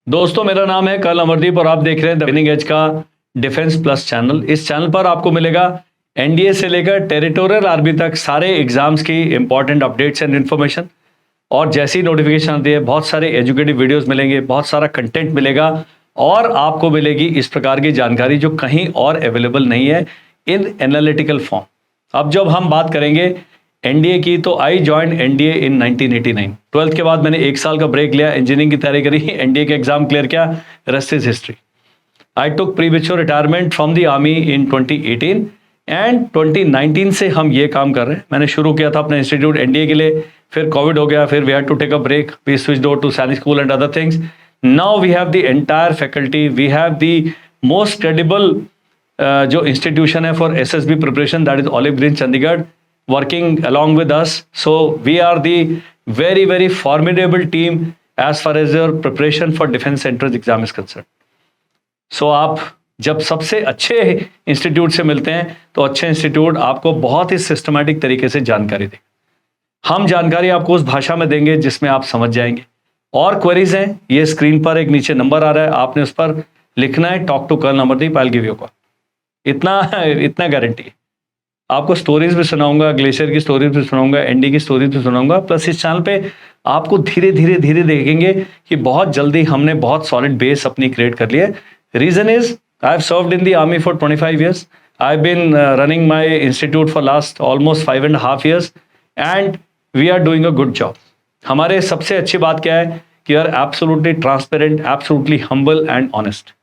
दोस्तों, मेरा नाम है कर्नल अमरदीप और आप देख रहे हैं द विनिंग एज का डिफेंस प्लस चैनल। इस चैनल पर आपको मिलेगा एनडीए से लेकर टेरिटोरियल आर्मी तक सारे एग्जाम्स की इंपॉर्टेंट अपडेट्स एंड इन्फॉर्मेशन। और जैसी नोटिफिकेशन आती है बहुत सारे एजुकेटिव वीडियोस मिलेंगे, बहुत सारा कंटेंट मिलेगा और आपको मिलेगी इस प्रकार की जानकारी जो कहीं और अवेलेबल नहीं है इन एनालिटिकल फॉर्म। अब जब हम बात करेंगे एनडीए की, तो I join NDA in 1989। 12th के बाद मैंने एक साल का ब्रेक लिया, इंजीनियरिंग की तैयारी करी, एनडीए के एग्जाम क्लियर किया, rest is history. I took premature retirement from the army in 2018 and 2019 से हम ये काम कर रहे हैं। मैंने शुरू किया था अपना इंस्टीट्यूट एनडीए के लिए, फिर कोविड हो गया, फिर we had to take a break, we switched over to Sainik school and other things. Now we have the entire faculty, we have the most credible जो इंस्टीट्यूशन है for SSB preparation, that is olive green Chandigarh, working along with us. So we are the very formidable team as far as your preparation for defense entrance exam is concerned. So आप जब सबसे अच्छे institute से मिलते हैं तो अच्छे institute आपको बहुत ही सिस्टमैटिक तरीके से जानकारी देगा। हम जानकारी आपको उस भाषा में देंगे जिसमें आप समझ जाएंगे। और क्वेरीज हैं, ये स्क्रीन पर एक नीचे नंबर आ रहा है, आपने उस पर लिखना है talk to colonel Amardeep, I will give you call. इतना गारंटी है। आपको स्टोरीज भी सुनाऊंगा, ग्लेशियर की स्टोरीज भी सुनाऊंगा, एनडी की स्टोरीज भी सुनाऊंगा। प्लस इस चैनल पे आपको धीरे धीरे देखेंगे कि बहुत जल्दी हमने बहुत सॉलिड बेस अपनी क्रिएट कर लिया है। Reason is I have served in the army for 25 years. I have been running my institute for last almost 5.5 years and we are doing a good job. हमारे सबसे अच्छी बात क्या है कि are absolutely transparent, absolutely humble and honest.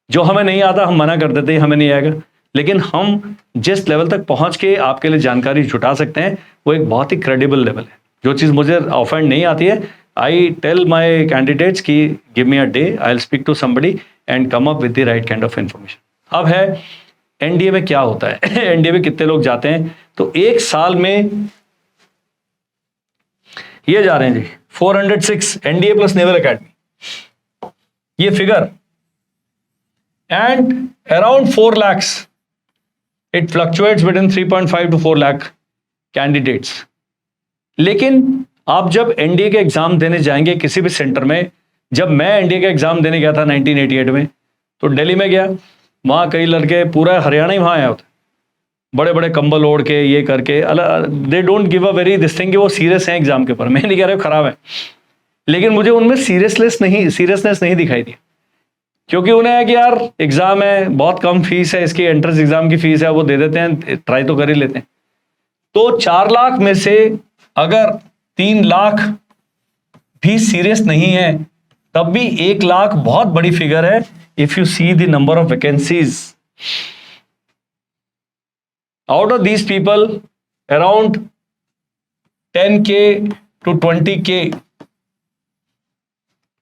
जो हमें नहीं आता हम मना कर देते हैं, हमें नहीं आएगा, लेकिन हम जिस लेवल तक पहुंच के आपके लिए जानकारी जुटा सकते हैं वो एक बहुत ही क्रेडिबल लेवल है। जो चीज़ मुझे ऑफेंड नहीं आती है, आई टेल माय कैंडिडेट्स कि give me a day, I will speak to somebody and come up with the right kind of information. अब है एनडीए में क्या होता है एनडीए में कितने लोग जाते हैं, तो एक साल में ये जा रहे हैं जी 406 एनडीए प्लस नेवल एकेडमी, ये figure, and around 4 lakhs, it fluctuates between 3.5 to 4 lakh candidates। लेकिन आप जब एनडीए के एग्जाम देने जाएंगे किसी भी सेंटर में, जब मैं एनडीए का एग्जाम देने गया था 1988 में, तो दिल्ली में गया, वहाँ कई लड़के, पूरा हरियाणा ही वहाँ आया होता, बड़े बड़े कंबल ओढ़ के, ये करके, they don't give a very this thing कि वो सीरियस हैं एग्जाम के ऊपर। मैं नहीं कह रहा खराब है, लेकिन मुझे उनमें सीरियसनेस नहीं दिखाई दी, क्योंकि उन्हें है कि यार एग्जाम है, बहुत कम फीस है, इसकी एंट्रेंस एग्जाम की फीस है, वो दे देते हैं, ट्राई तो कर ही लेते हैं। तो 4 लाख में से अगर 3 लाख भी सीरियस नहीं है, तब भी 1 लाख बहुत बड़ी फिगर है। If you see the number of vacancies, out of these people around 10K to 20K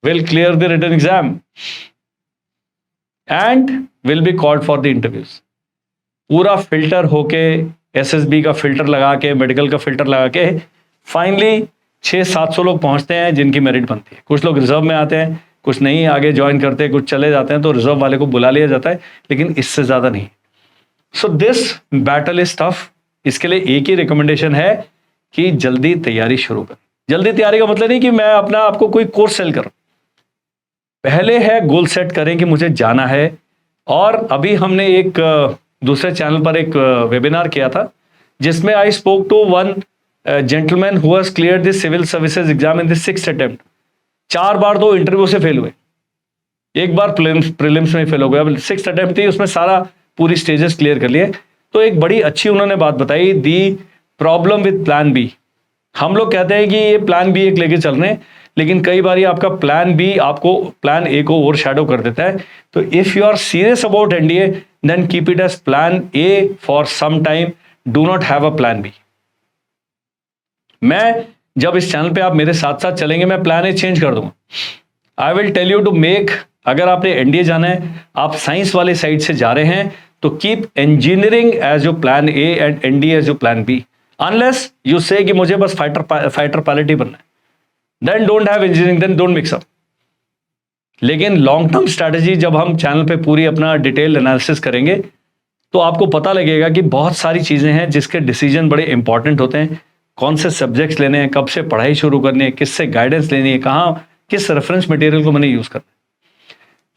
will clear the written exam and will be called for the interviews। पूरा फिल्टर होके, एसएसबी का फिल्टर लगा के, medical का filter लगा के, finally 600-700 लोग पहुंचते हैं जिनकी मेरिट बनती है। कुछ लोग रिजर्व में आते हैं, कुछ नहीं आगे ज्वाइन करते, कुछ चले जाते हैं, तो रिजर्व वाले को बुला लिया जाता है, लेकिन इससे ज़्यादा नहीं। So this battle is tough. इसके लिए एक ही रिकमेंडेशन है कि जल्दी तैयारी शुरू करें। जल्दी तैयारी का मतलब नहीं कि मैं अपना आपको कोई कोर्स सेल करूं, पहले है गोल सेट करें कि मुझे जाना है। और अभी हमने एक दूसरे चैनल पर एक वेबिनार किया था जिसमें I spoke to one gentleman who has cleared the civil services exam in the 6th attempt। 4 बार तो इंटरव्यू से फेल हुए, एक बार प्रीलिम्स में फेल हो गया। 6th attempt थी, उसमें सारा पूरी स्टेजेस क्लियर कर लिए। तो एक बड़ी अच्छी उन्होंने बात बताई, दी प्रॉब्लम विद प्लान बी। हम लोग कहते हैं कि ये प्लान बी एक लेके चल रहे हैं, लेकिन कई बार आपका प्लान बी आपको प्लान ए को ओवरशैडो कर देता है। तो if you are serious about NDA, then keep it as plan A for some time, do not have a plan B. मैं जब इस चैनल पे आप मेरे साथ साथ चलेंगे, मैं प्लान ए चेंज कर दूंगा। I will tell you to make, अगर आपने एनडीए जाना है, आप साइंस वाले साइड से जा रहे हैं, तो keep engineering as your plan A and NDA as your plan B. Unless you say कि मुझे बस फाइटर पायलट ही बनना है, then don't have engineering, then don't mix up. लेकिन लॉन्ग टर्म स्ट्रैटेजी जब हम चैनल पे पूरी अपना डिटेल एनालिसिस करेंगे, तो आपको पता लगेगा कि बहुत सारी चीजें हैं जिसके डिसीजन बड़े इंपॉर्टेंट होते हैं। कौन से सब्जेक्ट्स लेने हैं, कब से पढ़ाई शुरू करनी है, किससे गाइडेंस लेनी है, कहाँ किस रेफरेंस मटेरियल को मैंने यूज करना है।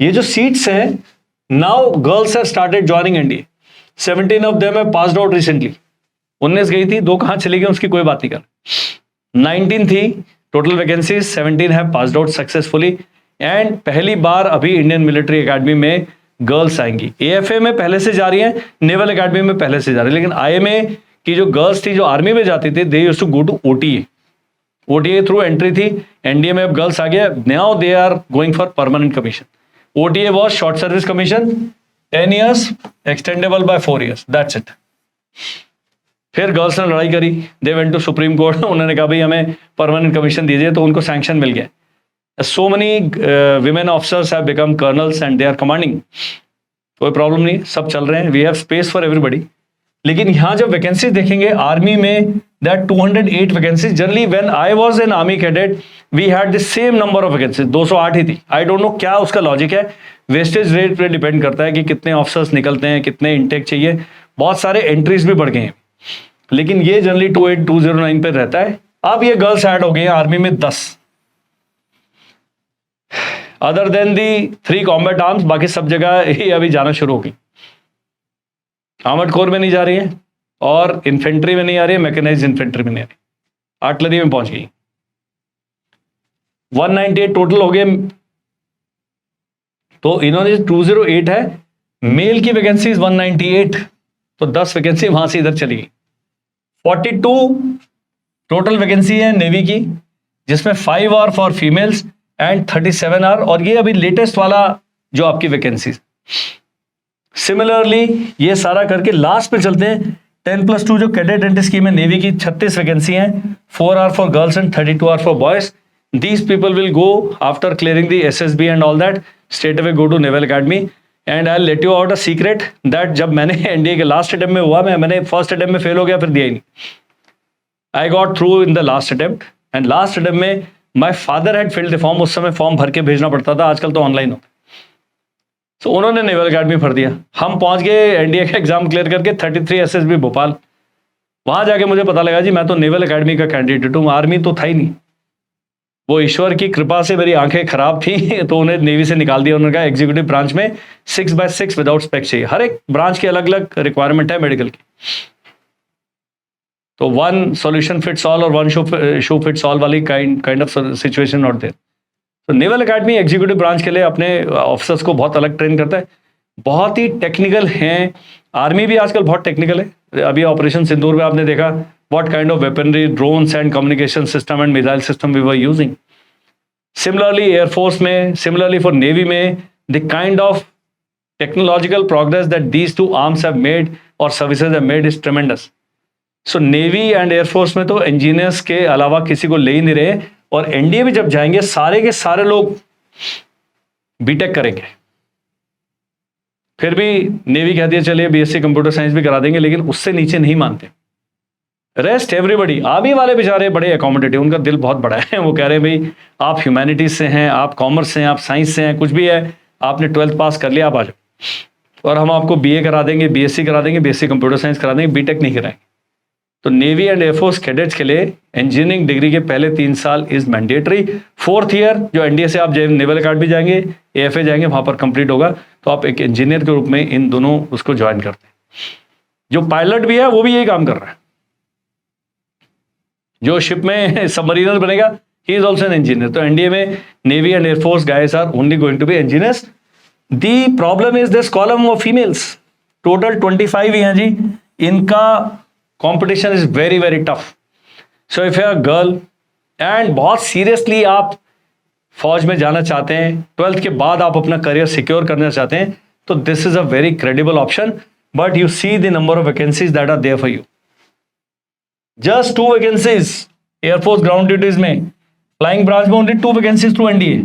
ये जो सीट्स हैं, now girls have started joining NDA. 17 of them have passed out recently. 19 गई थी, 2 कहां चली गई उसकी कोई बात नहीं कर। 19 थी total vacancies, 17 have passed out successfully. And पहली बार अभी इंडियन मिलिट्री एकेडमी में गर्ल्स आएंगी। एएफए में पहले से जा रही है, नेवल एकेडमी में पहले से जा रही है, लेकिन आईएमए की जो गर्ल्स थी जो आर्मी में जाती थी, they used to go to OTA. OTA through entry थी, एनडीए में अब गर्ल्स आ गया। Now they are going for permanent commission. OTA was short service commission, 10 years extendable by 4 years, that's it. फिर गर्ल्स ने लड़ाई करी, they went to supreme court. उन्होंने कहा भाई हमें परमानेंट कमीशन दीजिए, तो उनको सैंक्शन मिल गया। So many women officers have become colonels and they are commanding. कोई प्रॉब्लम नहीं, सब चल रहे हैं, we have space for everybody. लेकिन यहां जब वैकेंसी देखेंगे आर्मी में, that 208 vacancies. Generally when I was an army cadet we had the same number of vacancies, 208 ही थी। आई डोंट नो क्या उसका लॉजिक है, वेस्टेज रेट पे डिपेंड करता है कि कितने ऑफिसर्स निकलते हैं, कितने इंटेक चाहिए। बहुत सारे एंट्रीज भी बढ़ गए हैं, लेकिन ये जनरली 28209 पे रहता है। अब ये गर्ल्स ऐड हो गई हैं आर्मी में 10। अदर देन दी 3 कॉम्बैट आर्म्स, बाकी सब जगह ही अभी जाना शुरू हो गई। आर्मर्ड कोर में नहीं जा रही है, और इन्फेंट्री में नहीं आ रही है, मैकेनाइज्ड इन्फेंट्री में नहीं आ रही, आर्टिलरी में पहुंच गई। 198 टोटल हो गए। तो इन्होंने 208 है, मेल की वैकेंसी 198, तो 10 वैकेंसी वहां से इधर चली गई। 42 टोटल वैकेंसी है नेवी की, जिसमें 5 are for females and 37 are, और ये अभी लेटेस्ट वाला जो आपकी वैकेंसी। सिमिलरली ये सारा करके लास्ट पे चलते हैं। 10+2 जो कैडेट एंट्री स्कीम है नेवी की, 36 वैकेंसी हैं, 4 are for girls and 32 are for boys. These people will go after clearing the SSB and all that, straight away go to Naval Academy. And I'll let you out a secret that जब मैंने NDA के last attempt में हुआ, मैंने first attempt में fail हो गया, फिर दिया ही नहीं। I got through in the last attempt, and last attempt में my father had filled the form. उस समय फॉर्म भर के भेजना पड़ता था, आजकल तो ऑनलाइन होता है। तो उन्होंने नेवल अकेडमी भर दिया। हम पहुंच गए एनडीए का एग्जाम क्लियर करके 33 SSB भोपाल। वहां जाके मुझे पता लगा जी मैं तो नेवल अकेडमी का कैंडिडेट हूँ, आर्मी तो था ही नहीं। वो ईश्वर की कृपा से मेरी आंखें खराब थी, तो उन्हें नेवी से निकाल दिया। उन्होंने कहा एग्जीक्यूटिव ब्रांच में 6/6 विदाउट स्पेक चाहिए। हर एक ब्रांच की अलग अलग रिक्वायरमेंट है मेडिकल की, तो वन सॉल्यूशन फिट्स ऑल और वन शू फिट्स ऑल वाली kind of situation not there. तो नेवल अकेडमी एग्जीक्यूटिव ब्रांच के लिए अपने ऑफिसर्स को बहुत अलग ट्रेन करता है, बहुत ही टेक्निकल हैं। आर्मी भी आजकल बहुत टेक्निकल है। अभी ऑपरेशन सिंदूर में आपने देखा what kind of weaponry, drones and communication system and missile system we were using. Similarly, Air Force में, similarly for Navy में, the kind of technological progress that these two arms have made or services have made is tremendous. So Navy and Air Force में तो engineers के अलावा किसी को ले ही नहीं रहे, और एनडीए में जब जाएंगे सारे के सारे लोग बीटेक करेंगे। फिर भी नेवी कहती है चलिए बीएससी कंप्यूटर साइंस भी करा देंगे, लेकिन उससे नीचे नहीं मानते। Rest everybody. आर्मी वाले बेचारे बड़े अकोमोडेटिव, उनका दिल बहुत बड़ा है। वो कह रहे हैं भाई आप ह्यूमैनिटीज से हैं, आप कॉमर्स से हैं, आप साइंस से हैं, कुछ भी है, आपने 12th पास कर लिया, आप आ जाओ और हम आपको बीए करा देंगे, बीएससी करा देंगे, बीएससी कंप्यूटर साइंस करा देंगे, बीटेक नहीं कराएंगे। तो नेवी एंड एयरफोर्स कैडेट्स के लिए इंजीनियरिंग डिग्री के पहले 3 साल इज मैंडेटरी। 4th ईयर जो एनडीए से आप नेवल अकेडमी जाएंगे, एएफए जाएंगे, वहां पर कंप्लीट होगा, तो आप एक इंजीनियर के रूप में इन दोनों उसको ज्वाइन करते हैं। जो पायलट भी है वो भी यही काम कर रहा है। जो शिप में सबमरीनर बनेगा, he is also an engineer. तो एनडीए में navy and air force guys are only going to be engineers. The problem is this column of females, total 25 ही हैं जी। इनका competition is very very tough. So if you are girl and बहुत seriously आप फौज में जाना चाहते हैं, 12th के बाद आप अपना करियर सिक्योर करना चाहते हैं, तो this is a very credible option. But you see the number of vacancies that are there for you. Just 2 vacancies air force ground duties में, फ्लाइंग ब्रांच में only 2 vacancies through NDA.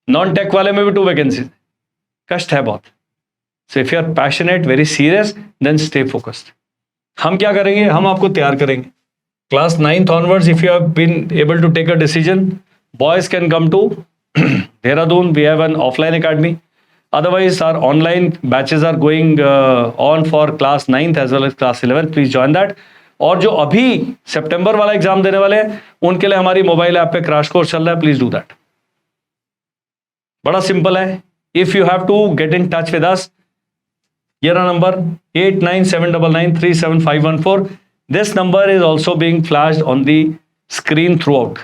Non tech वाले में भी 2 vacancies. कष्ट है बहुत। So if you are passionate, very serious, then stay focused. हम क्या करेंगे, हम आपको तैयार करेंगे। Class 9th onwards, if you have been able to take a decision, boys can come to Dehradun. We have an offline academy. Otherwise, our online batches are going on for class 9th as well as class 11th. Please join that. और जो अभी सितंबर वाला exam देने वाले हैं, उनके लिए हमारी मोबाइल ऐप पे क्रैश कोर्स चल रहा है। Please do that. बड़ा सिंपल है. If you have to get in touch with us, here a number 8979937514. This number is also being flashed on the screen throughout.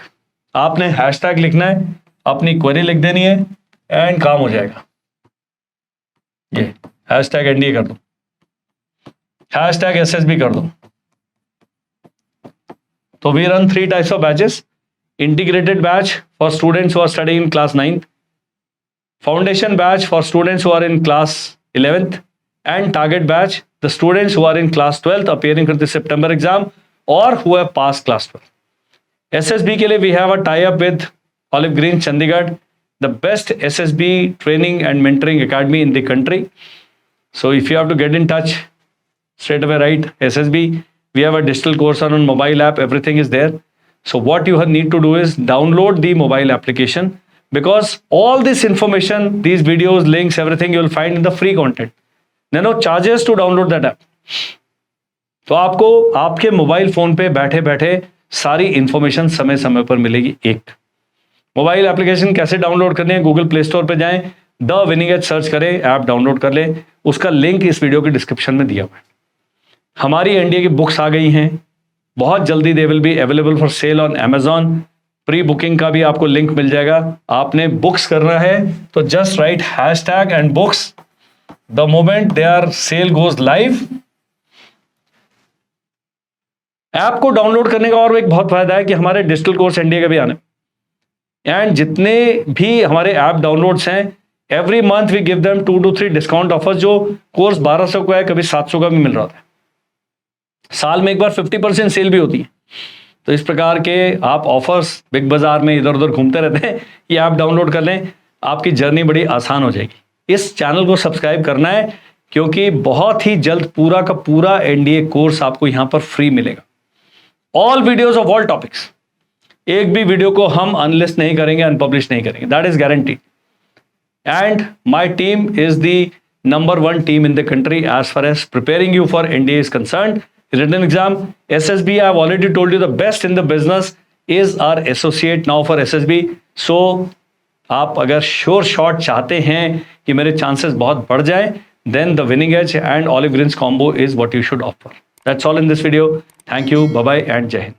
आपने हैशटैग लिखना है, अपनी क्वेरी लिख देनी है एंड काम हो जाएगा. ये हैशटैग एनडीए कर दो, हैशटैग एसएसबी कर दो. तो we run 3 types of batches. Integrated batch for students who are studying in class 9th, foundation batch for students who are in class 11th, and target batch the students who are in class 12th appearing for the September exam or who have passed class 12. SSB के लिए we have a tie up with Olive Green Chandigarh, the best SSB training and mentoring academy in the country. So if you have to get in touch, straight away write SSB. We have a digital course on mobile app, everything is there. So what you need to do is download the mobile application, because all this information, these videos, links, everything you will find in the free content. No charges to download that app. तो आपको आपके mobile phone पे बैठे बैठे सारी information समय समय पर मिलेगी. एक मोबाइल एप्लीकेशन कैसे डाउनलोड करनी है, गूगल प्ले स्टोर पे जाएं, द विनिंग एज सर्च करें, ऐप डाउनलोड कर लें. उसका लिंक इस वीडियो के डिस्क्रिप्शन में दिया हुआ है. हमारी एनडीए की बुक्स आ गई हैं, बहुत जल्दी they will be available for sale on Amazon. Pre booking का भी आपको लिंक मिल जाएगा. आपने बुक्स करना है तो just right hashtag and books. The moment their sale goes live, app को डाउनलोड करने का और एक बहुत फायदा है कि हमारे डिजिटल कोर्स एनडीए के भी आने, एंड जितने भी हमारे ऐप डाउनलोड्स हैं, every month we give them 2 to 3 discount offers. जो कोर्स 1200 का है, कभी 700 का भी मिल रहा था. साल में एक बार 50% सेल भी होती है. तो इस प्रकार के आप ऑफर्स बिग बाजार में इधर उधर घूमते रहते हैं. ये ऐप डाउनलोड कर लें, आपकी जर्नी बड़ी आसान हो जाएगी. इस चैनल को सब्सक्राइब करना है, क्योंकि बहुत ही जल्द पूरा का पूरा एनडीए कोर्स आपको यहां पर फ्री मिलेगा. All videos of all topics. एक भी वीडियो को हम अनलिस्ट नहीं करेंगे, अनपब्लिश नहीं करेंगे, that is guaranteed. And my team is the number 1 team in the country as far as preparing you for NDA is concerned. Written exam, SSB, I have already told you the best in the business is our associate now for SSB. So आप अगर sure shot चाहते हैं कि मेरे chances बहुत बढ़ जाए, then the winning edge and Olive Greens combo is what you should offer. That's all in this video. Thank you. Bye bye and Jai Hind.